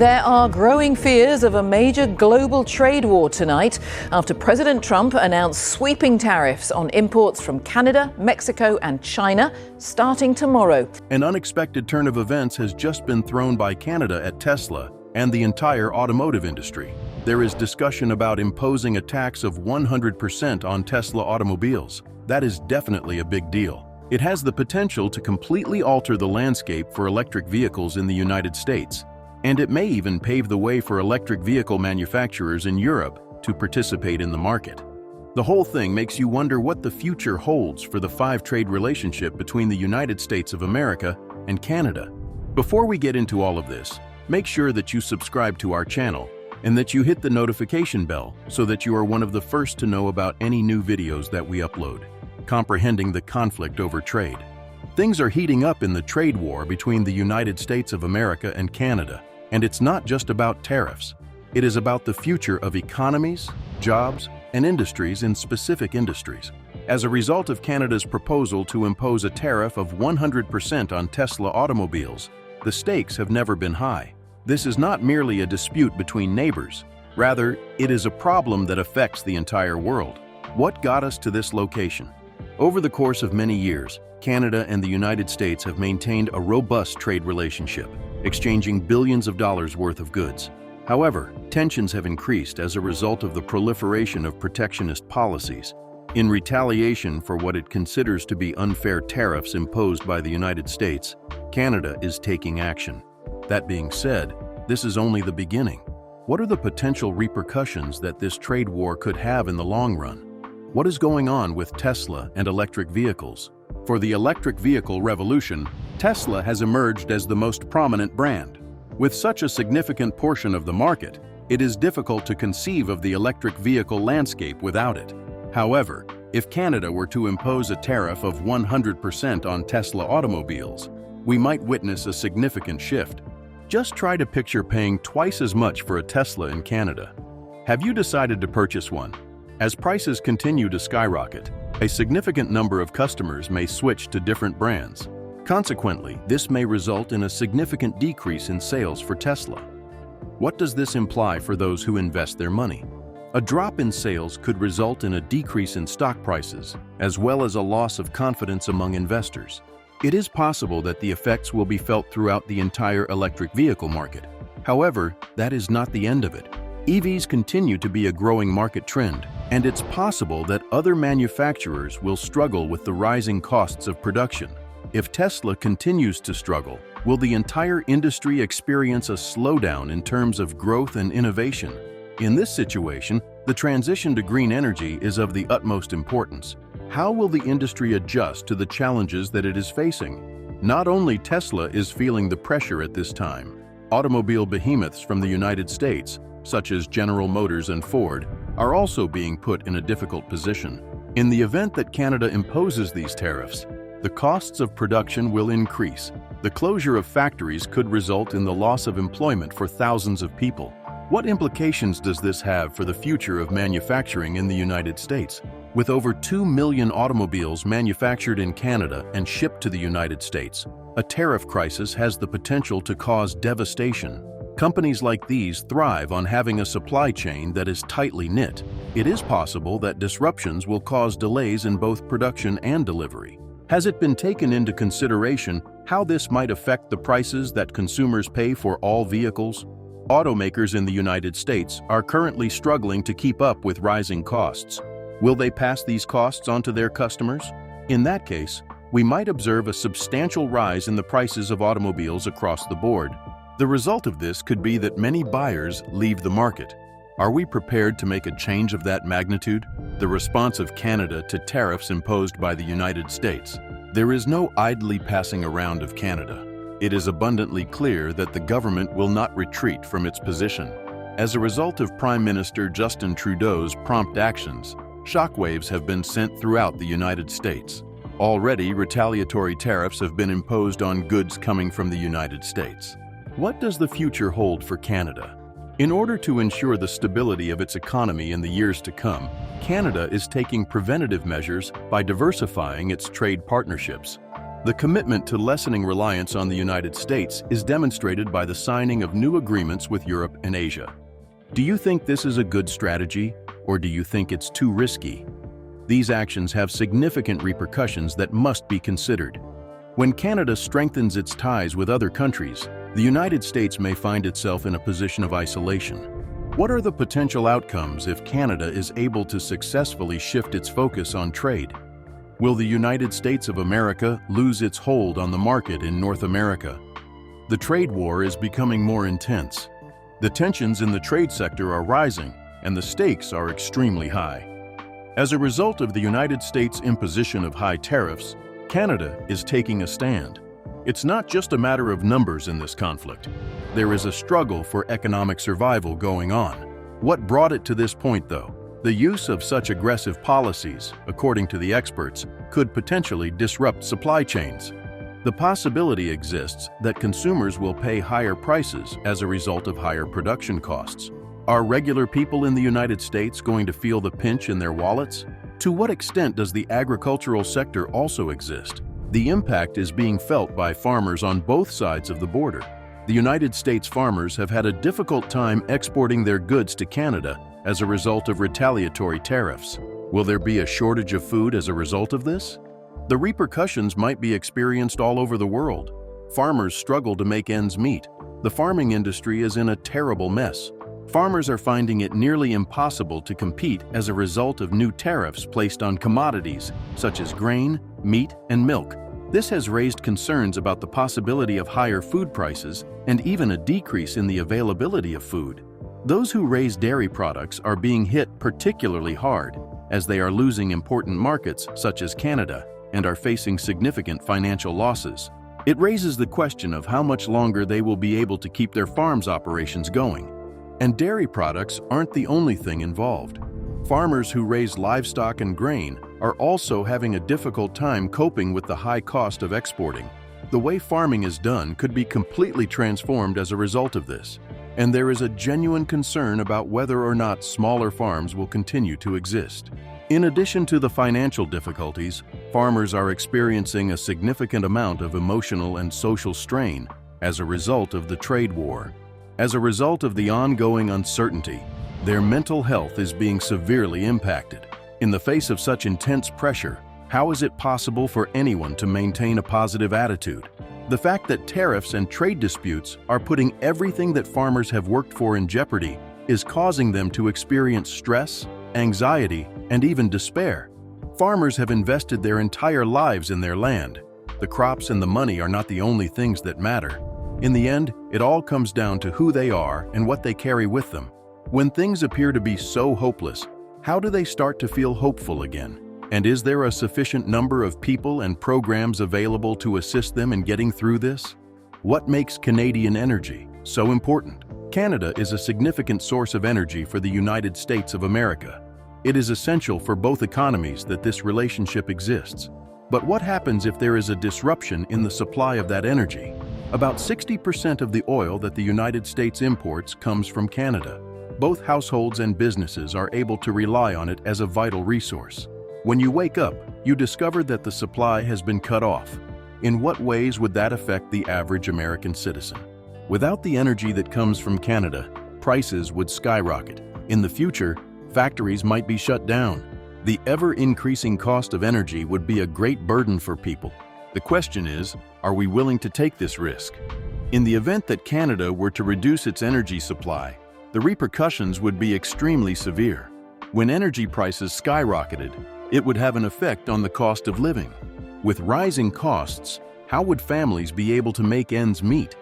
There are growing fears of a major global trade war tonight after President Trump announced sweeping tariffs on imports from Canada, Mexico and China starting tomorrow. An unexpected turn of events has just been thrown by Canada at Tesla and the entire automotive industry. There is discussion about imposing a tax of 100% on Tesla automobiles. That is definitely a big deal. It has the potential to completely alter the landscape for electric vehicles in the United States. And it may even pave the way for electric vehicle manufacturers in Europe to participate in the market. The whole thing makes you wonder what the future holds for the five-trade relationship between the United States of America and Canada. Before we get into all of this, make sure that you subscribe to our channel and that you hit the notification bell so that you are one of the first to know about any new videos that we upload. Comprehending the conflict over trade. Things are heating up in the trade war between the United States of America and Canada. And it's not just about tariffs. It is about the future of economies, jobs, and industries in specific industries. As a result of Canada's proposal to impose a tariff of 100% on Tesla automobiles, the stakes have never been high. This is not merely a dispute between neighbors. Rather, it is a problem that affects the entire world. What got us to this location? Over the course of many years, Canada and the United States have maintained a robust trade relationship, exchanging billions of dollars worth of goods. However, tensions have increased as a result of the proliferation of protectionist policies. In retaliation for what it considers to be unfair tariffs imposed by the United States, Canada is taking action. That being said, this is only the beginning. What are the potential repercussions that this trade war could have in the long run? What is going on with Tesla and electric vehicles? For the electric vehicle revolution, Tesla has emerged as the most prominent brand. With such a significant portion of the market, it is difficult to conceive of the electric vehicle landscape without it. However, if Canada were to impose a tariff of 100% on Tesla automobiles, we might witness a significant shift. Just try to picture paying twice as much for a Tesla in Canada. Have you decided to purchase one? As prices continue to skyrocket, a significant number of customers may switch to different brands. Consequently, this may result in a significant decrease in sales for Tesla. What does this imply for those who invest their money? A drop in sales could result in a decrease in stock prices, as well as a loss of confidence among investors. It is possible that the effects will be felt throughout the entire electric vehicle market. However, that is not the end of it. EVs continue to be a growing market trend, and it's possible that other manufacturers will struggle with the rising costs of production. If Tesla continues to struggle, will the entire industry experience a slowdown in terms of growth and innovation? In this situation, the transition to green energy is of the utmost importance. How will the industry adjust to the challenges that it is facing? Not only Tesla is feeling the pressure at this time. Automobile behemoths from the United States, such as General Motors and Ford, are also being put in a difficult position. In the event that Canada imposes these tariffs, the costs of production will increase. The closure of factories could result in the loss of employment for thousands of people. What implications does this have for the future of manufacturing in the United States? With over 2 million automobiles manufactured in Canada and shipped to the United States, a tariff crisis has the potential to cause devastation. Companies like these thrive on having a supply chain that is tightly knit. It is possible that disruptions will cause delays in both production and delivery. Has it been taken into consideration how this might affect the prices that consumers pay for all vehicles? Automakers in the United States are currently struggling to keep up with rising costs. Will they pass these costs on to their customers? In that case, we might observe a substantial rise in the prices of automobiles across the board. The result of this could be that many buyers leave the market. Are we prepared to make a change of that magnitude? The response of Canada to tariffs imposed by the United States. There is no idly passing around of Canada. It is abundantly clear that the government will not retreat from its position. As a result of Prime Minister Justin Trudeau's prompt actions, shockwaves have been sent throughout the United States. Already, retaliatory tariffs have been imposed on goods coming from the United States. What does the future hold for Canada? In order to ensure the stability of its economy in the years to come, Canada is taking preventative measures by diversifying its trade partnerships. The commitment to lessening reliance on the United States is demonstrated by the signing of new agreements with Europe and Asia. Do you think this is a good strategy, or do you think it's too risky? These actions have significant repercussions that must be considered. When Canada strengthens its ties with other countries, the United States may find itself in a position of isolation. What are the potential outcomes if Canada is able to successfully shift its focus on trade? Will the United States of America lose its hold on the market in North America? The trade war is becoming more intense. The tensions in the trade sector are rising, and the stakes are extremely high. As a result of the United States' imposition of high tariffs, Canada is taking a stand. It's not just a matter of numbers in this conflict. There is a struggle for economic survival going on. What brought it to this point, though? The use of such aggressive policies, according to the experts, could potentially disrupt supply chains. The possibility exists that consumers will pay higher prices as a result of higher production costs. Are regular people in the United States going to feel the pinch in their wallets? To what extent does the agricultural sector also exist? The impact is being felt by farmers on both sides of the border. The United States farmers have had a difficult time exporting their goods to Canada as a result of retaliatory tariffs. Will there be a shortage of food as a result of this? The repercussions might be experienced all over the world. Farmers struggle to make ends meet. The farming industry is in a terrible mess. Farmers are finding it nearly impossible to compete as a result of new tariffs placed on commodities such as grain, meat, and milk. This has raised concerns about the possibility of higher food prices and even a decrease in the availability of food. Those who raise dairy products are being hit particularly hard, as they are losing important markets such as Canada and are facing significant financial losses. It raises the question of how much longer they will be able to keep their farms' operations going. And dairy products aren't the only thing involved. Farmers who raise livestock and grain are also having a difficult time coping with the high cost of exporting. The way farming is done could be completely transformed as a result of this, and there is a genuine concern about whether or not smaller farms will continue to exist. In addition to the financial difficulties, farmers are experiencing a significant amount of emotional and social strain as a result of the trade war. As a result of the ongoing uncertainty, their mental health is being severely impacted. In the face of such intense pressure, how is it possible for anyone to maintain a positive attitude? The fact that tariffs and trade disputes are putting everything that farmers have worked for in jeopardy is causing them to experience stress, anxiety, and even despair. Farmers have invested their entire lives in their land. The crops and the money are not the only things that matter. In the end, it all comes down to who they are and what they carry with them. When things appear to be so hopeless, how do they start to feel hopeful again? And is there a sufficient number of people and programs available to assist them in getting through this? What makes Canadian energy so important? Canada is a significant source of energy for the United States of America. It is essential for both economies that this relationship exists. But what happens if there is a disruption in the supply of that energy? About 60% of the oil that the United States imports comes from Canada. Both households and businesses are able to rely on it as a vital resource. When you wake up, you discover that the supply has been cut off. In what ways would that affect the average American citizen? Without the energy that comes from Canada, prices would skyrocket. In the future, factories might be shut down. The ever-increasing cost of energy would be a great burden for people. The question is, are we willing to take this risk? In the event that Canada were to reduce its energy supply, the repercussions would be extremely severe. When energy prices skyrocketed, it would have an effect on the cost of living. With rising costs, how would families be able to make ends meet?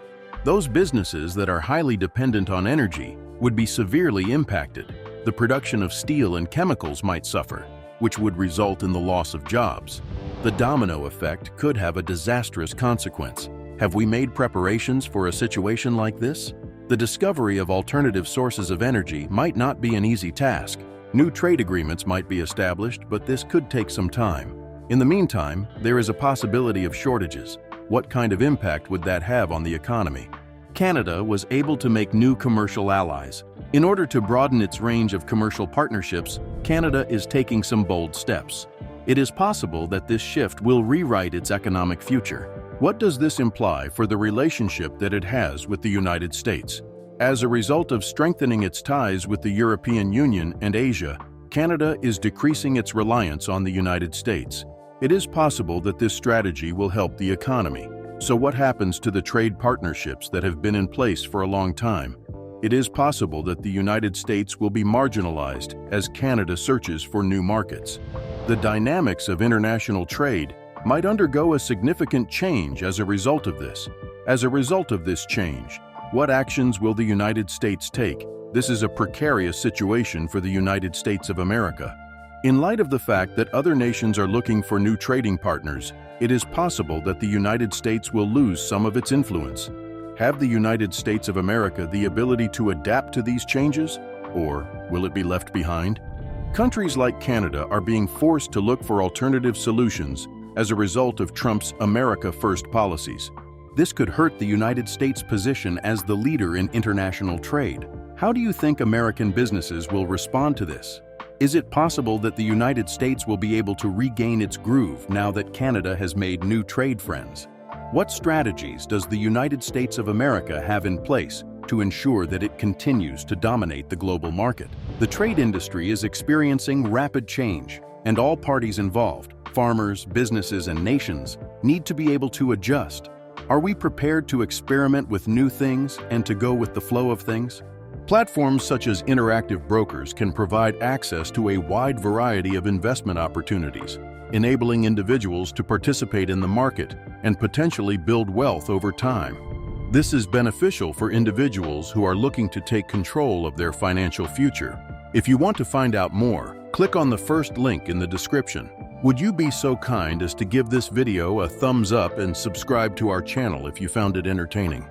Those businesses that are highly dependent on energy would be severely impacted. The production of steel and chemicals might suffer, which would result in the loss of jobs. The domino effect could have a disastrous consequence. Have we made preparations for a situation like this? The discovery of alternative sources of energy might not be an easy task. New trade agreements might be established, but this could take some time. In the meantime, there is a possibility of shortages. What kind of impact would that have on the economy? Canada was able to make new commercial allies. In order to broaden its range of commercial partnerships, Canada is taking some bold steps. It is possible that this shift will rewrite its economic future. What does this imply for the relationship that it has with the United States? As a result of strengthening its ties with the European Union and Asia, Canada is decreasing its reliance on the United States. It is possible that this strategy will help the economy. So what happens to the trade partnerships that have been in place for a long time? It is possible that the United States will be marginalized as Canada searches for new markets. The dynamics of international trade might undergo a significant change as a result of this. As a result of this change, what actions will the United States take? This is a precarious situation for the United States of America. In light of the fact that other nations are looking for new trading partners, it is possible that the United States will lose some of its influence. Have the United States of America the ability to adapt to these changes, or will it be left behind? Countries like Canada are being forced to look for alternative solutions as a result of Trump's America First policies. This could hurt the United States' position as the leader in international trade. How do you think American businesses will respond to this? Is it possible that the United States will be able to regain its groove now that Canada has made new trade friends? What strategies does the United States of America have in place to ensure that it continues to dominate the global market? The trade industry is experiencing rapid change, and all parties involved, farmers, businesses, and nations, need to be able to adjust. Are we prepared to experiment with new things and to go with the flow of things? Platforms such as interactive brokers can provide access to a wide variety of investment opportunities, enabling individuals to participate in the market and potentially build wealth over time. This is beneficial for individuals who are looking to take control of their financial future. If you want to find out more, click on the first link in the description. Would you be so kind as to give this video a thumbs up and subscribe to our channel if you found it entertaining?